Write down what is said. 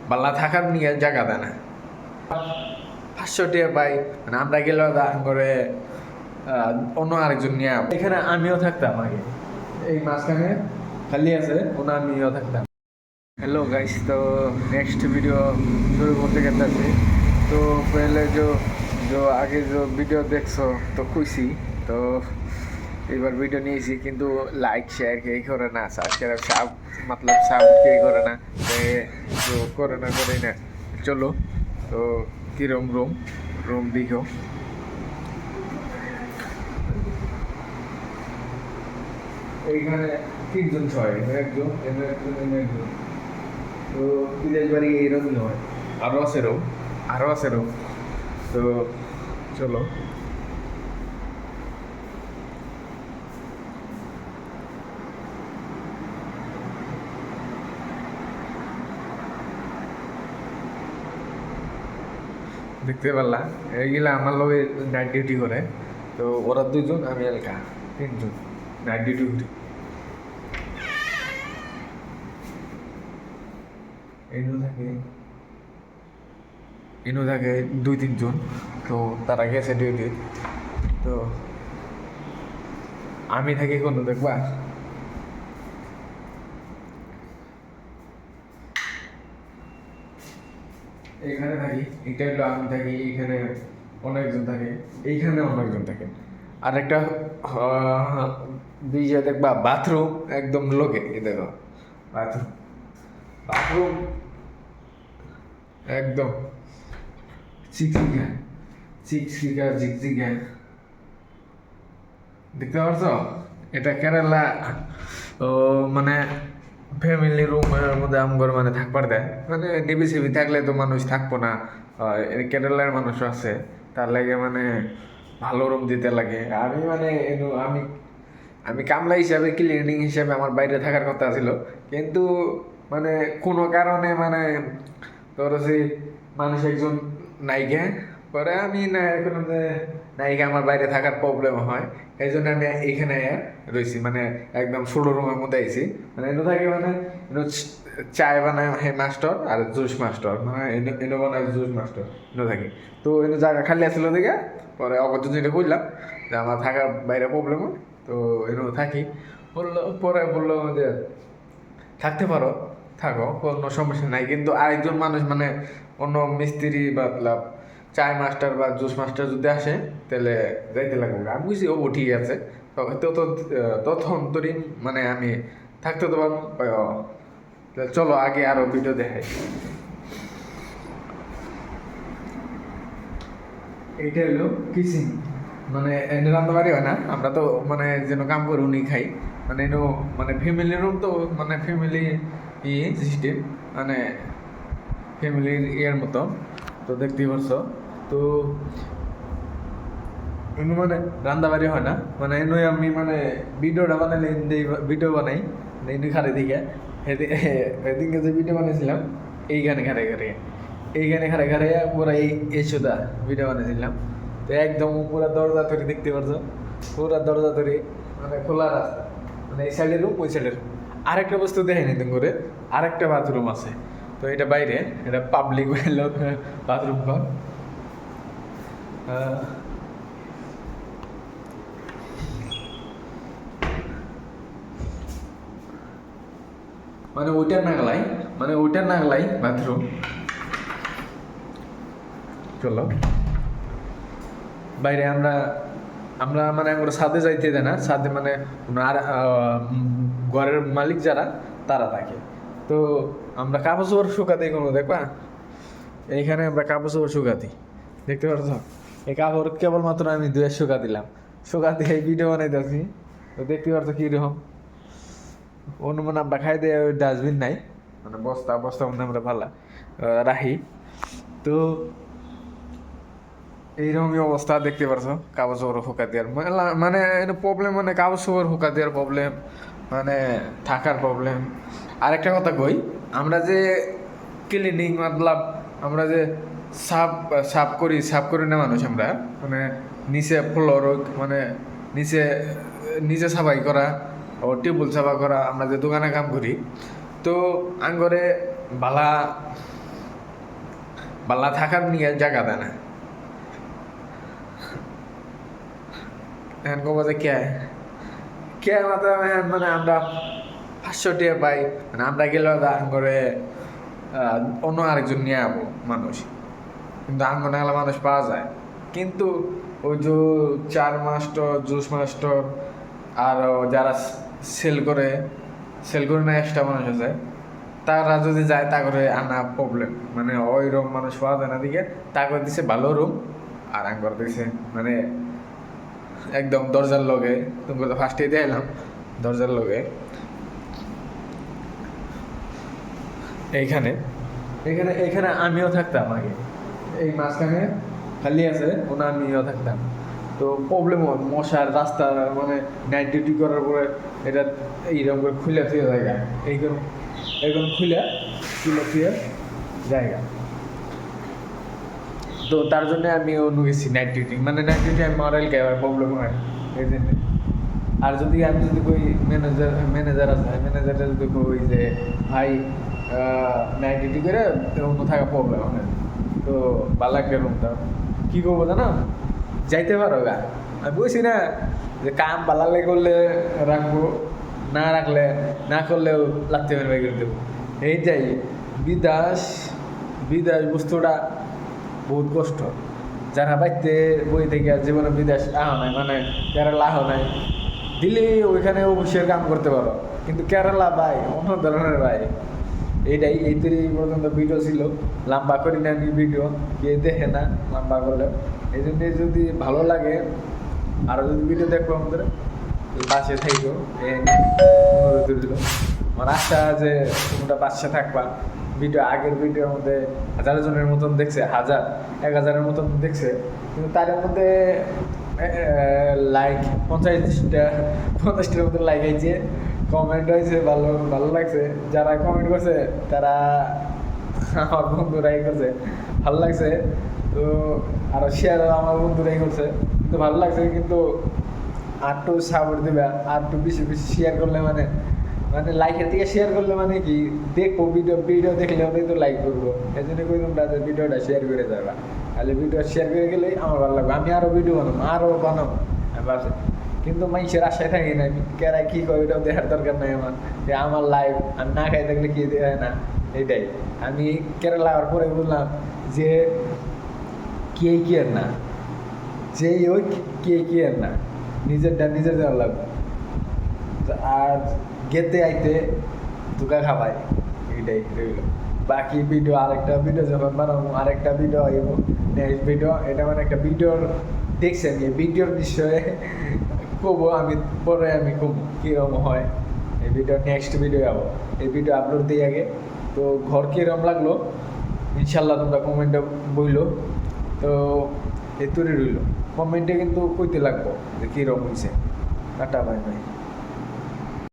বালা থাকার নিয়ে জায়গা দেয় না। 500 টাকা পাই, মানে আমরা গেলেও দান করে অন্য আরেকজন নিয়ে এখানে আমিও থাকতাম আগে, এই মাঝখানে খালি আছে ওনা আমিও থাকতাম। हेलो गाइस, तो नेक्स्ट वीडियो शुरू करते करते तो पहले जो जो आगे जो वीडियो देखो तो खुशी तो এবার ভিডিও নিয়েছি কিন্তু লাইক শেয়ার কেই করে না, সাবস্ক্রাইব সাব मतलब সাব কেই করে না, তো করে না করে না। চলো তো কিরম রুম রুম দেখো। এইখানে 3 জন ছয়, একজন এনে একজন এনে একজন। তো বিদেশ বাড়ি এইরকমই হয়, আরও আছে রুম। তো চলো দেখতে পারলাম এইগুলা আমার লগে নাইট ডিউটি করে। তো ওরা 2 জন, আমি এলকা 3 জন নাইট ডিউটি করি। ইনু থাকে 2-3 জন, তো তারা গেছে ডিউটি। তো আমি থাকি কোনো দেখবা এইখানে থাকি, এটা হলো আমি থাকি এইখানে, অনেকজন থাকে এইখানে, অনেকজন থাকে। আর একটা দিয়ে দেখবা বাথরুম একদম লোকে, এই দেখো বাথরুম বাথরুম একদম চিকচিকা চিকচিকা ঝিকঝিকা, দেখতে পারছো? এটা কেরালা মানে ফ্যামিলি রুমের মধ্যে আমগর মানে থাকবার দেয়, মানে ডিবি সিবি থাকলে তো মানুষ থাকবো না। কেরালার মানুষ আছে, তার লাগে মানে ভালো রুম দিতে লাগে। আমি মানে আমি আমি কামলা হিসাবে ক্লিনিং হিসাবে আমার বাইরে থাকার কথা ছিল, কিন্তু মানে কোনো কারণে মানে তোর যে মানুষ একজন নায়িকা, পরে আমি না এখন নায়িকা আমার বাইরে থাকার প্রবলেম হয়, এই জন্য আমি এইখানে রয়েছি, মানে একদম ষোলো রুমের মধ্যে আইছি। মানে এনে থাকি মানে চায় বানায় হে মাস্টার আর জুস মাস্টার, মানে এনে বানায় জুস মাস্টার এনে থাকি। তো এনে জায়গা খালি আসলো দেখে পরে অগত যেটা করলাম যে আমার থাকার বাইরে প্রবলেম হয়, তো এনে থাকি। বললো যে থাকতে পারো, থাকো, কোনো সমস্যা নাই। কিন্তু আরেকজন মানুষ মানে অন্য মিস্ত্রি বা চায় মাস্টার বা জুস মাস্টার যদি আসে তাহলে যাইতে লাগবে। আমি বুঝছি ও ঠিক আছে, তখন তোরই মানে আমি থাকতে তো পারবো। চলো আগে আরো ভিডিও দেখাই। এইটা হলো কিচেন, মানে এনে রান্না বাড়ি হয় না, আমরা তো মানে যেন কাম করে উনি খাই। মানে এনো মানে ফ্যামিলি রুম, তো মানে ফ্যামিলি সিস্টেম, মানে ফ্যামিলির ইয়ের মতো। তো দেখতেই পারছো। তো এনু মানে রান্না বাড়ি হয় না, মানে এনু আমি মানে ভিডিওটা বানাইলে ভিডিও বানাই এনু খারে দিকে সেদিনকে যে ভিডিও বানিয়েছিলাম এইখানে খারে খারে পুরা এই সুদা ভিডিও বানিয়েছিলাম। তো একদম পুরা দরজা তৈরি দেখতে পারছো, পুরা দরজা তৈরি, মানে খোলা রাস্তা, মানে এই সাইডের রুম ওই সাইডের রুম। আরেকটা বস্তু দেখেনি তুমি করে, আরেকটা বাথরুম আছে। তো এটা বাইরে, এটা পাবলিক বাথরুম ঘর। মানে ওইটার নাগলাই বাথরুম। চলো বাইরে আমরা আমরা মানে আমরা ছাদে যাইতে দেয় না, ছাদে মানে আর ঘরের মালিক যারা তারা থাকে। তো আমরা কাপড় চোপড় শুকাতেই কোনো দেখবা এইখানে আমরা কাপড় চোপড় শুকাতি, দেখতে পাচ্ছ? এই কাপড় কেবলমাত্র আমি 2 শুকা দিলাম, শুকা দিয়ে এই ভিডিও বানাইতেছি। তো দেখতে পাচ্ছ কীরকম অনুমান। আমরা খাই দিয়ে ওই ডাস্টবিন নাই, মানে বস্তা মধ্যে আমরা ভালো রাখি। তো এইরকমই অবস্থা দেখতে পারছো, কাগজ চোপড় হুকা দেওয়ার মানে প্রবলেম, মানে কাগজ চোপড় হুকা দেওয়ার প্রবলেম, মানে থাকার প্রবলেম। আরেকটা কথা কই, আমরা যে ক্লিনিং মতলব আমরা যে সাফ করি না মানুষ, আমরা মানে নিচে ফ্লোর মানে নিচে সাফাই করা ও টেবিল সাফা করা, আমরা যে দোকানে কাম করি। তো আঙ্গরে বালা বাল্লা থাকার নিয়ে জায়গা দেয় না। এখন কব যে কে মাত্র মানে আমরা 500 টাকা পাই, মানে আমরা গেলে করে অন্য আরেকজন নিয়ে যাবো মানুষ, কিন্তু আঙ্গনে গেলে মানুষ পাওয়া যায়। কিন্তু ওই যে 4 মাস্টার, জুস মাস্টার আর যারা সেল করে না এক্সট্রা মানুষ আছে, তারা যদি যায় তা করে আনা প্রবলেম, মানে ওই রুম মানুষ পাওয়া যায় না দিকে, তা করে দিছে ভালো রুম আর আঙ্গর দিছে মানে একদম দরজার লগে। তোমাকে তো ফার্স্টে দিয়ে এলাম দরজার লগে। এইখানে এখানে এখানে আমিও থাকতাম আগে, এই মাঝখানে খালি আছে ওনা আমিও থাকতাম। তো প্রবলেম হয় মশার রাস্তা, মানে নাইট ডিউটি করার পরে এটা এইরকম করে খুলে ফিরে জায়গা, এইরকম খুলে ফিরে জায়গা। তো তার জন্য আমি অন্য গেছি নাইট ডিউটি, মানে নাইট ডিউটি আমি মারাইল আবার প্রবলেম হয় এই জন্য। আর যদি আমি যদি কই ম্যানেজার আছে, ম্যানেজারটা যদি কই যে ভাই নাইট ডিউটি করে অন্য থাকা প্রবলেম হয়, তো ভালো লাগবে রুমটা, কী করবো জানো, যাইতে পারো গা। আমি বলছি না যে কাম ভালো করলে রাখবো, না রাখলে না করলেও লাগতে পারবে করে দেবো। এইটাই বিদেশ বস্তুটা বহুত কষ্ট। যারা বাইতে বই থেকে জীবনে বিদেশ আহ নাই, মানে কেরালা আহ নাই, দিলে ওইখানে অবশ্যই কাম করতে পারো, কিন্তু কেরালা ভাই অন্য ধরনের ভাই। এইটাই এই পর্যন্ত ভিডিও ছিল, লম্বা করি না আমি ভিডিও, কে দেখে না লম্বা করলে। এই জন্য যদি ভালো লাগে আরও যদি ভিডিও দেখবো আমাদের পাশে থাকবো, অনুরোধ দিল। আমার আশা যে তোমরা পাশে থাকবা। আগের ভিডিওর মধ্যে 1000 জনের মতন দেখছে, 1000-1000-এর মতন দেখছে, কিন্তু তার মধ্যে লাইক 50টার মতো লাইক হয়েছে, কমেন্ট হয়েছে, ভালো লাগছে। যারা কমেন্ট করছে তারা আমার বন্ধুরাই করছে, ভালো লাগছে। তো আরও শেয়ারও আমার বন্ধুরাই করছে, কিন্তু ভালো লাগছে। কিন্তু আর একটু সাপোর্ট দেবে, আর একটু বেশি শেয়ার করলে, মানে লাইকের দিকে শেয়ার করলে মানে কি দেখবো, ভিডিও দেখলে ওটাই তো লাইক করবো। এই জন্য কই তোমরা ভিডিওটা শেয়ার করে যাবা, তাহলে ভিডিও শেয়ার করে গেলেই আমার ভালো লাগবে, আমি আরও ভিডিও বানাবো আমি ভাবছি। কিন্তু মানুষের আশায় থাকি না, কেরা কী করে ওইটাও দেখার দরকার নাই আমার, যে আমার লাইফ আমি না খাই থাকলে কি দেখায় না। এইটাই আমি কেরালা যাওয়ার পরে বললাম যে কি আর না, যেই ওই কি আর না, নিজের দেওয়া লাগবে। আর গেতে আইতে দুকা খাবাই, এইটাই রইল। বাকি ভিডিও আরেকটা ভিডিও যখন বানাবো, আরেকটা ভিডিও আইব নেক্সট ভিডিও। এটা মানে একটা ভিডিওর দেখছেন, এই ভিডিওর বিষয়ে কবো আমি, পরে আমি কবো কীরকম হয় এই ভিডিও। নেক্সট ভিডিও যাবো, এই ভিডিও আপলোড দিই আগে। তো ঘর কীরকম লাগলো ইনশাল্লাহ তোমরা কমেন্টে বইলো। তো এই তৈরি রইল, কমেন্টে কিন্তু কইতে লাগবো যে কীরকম হয়েছে। Tata, bye bye.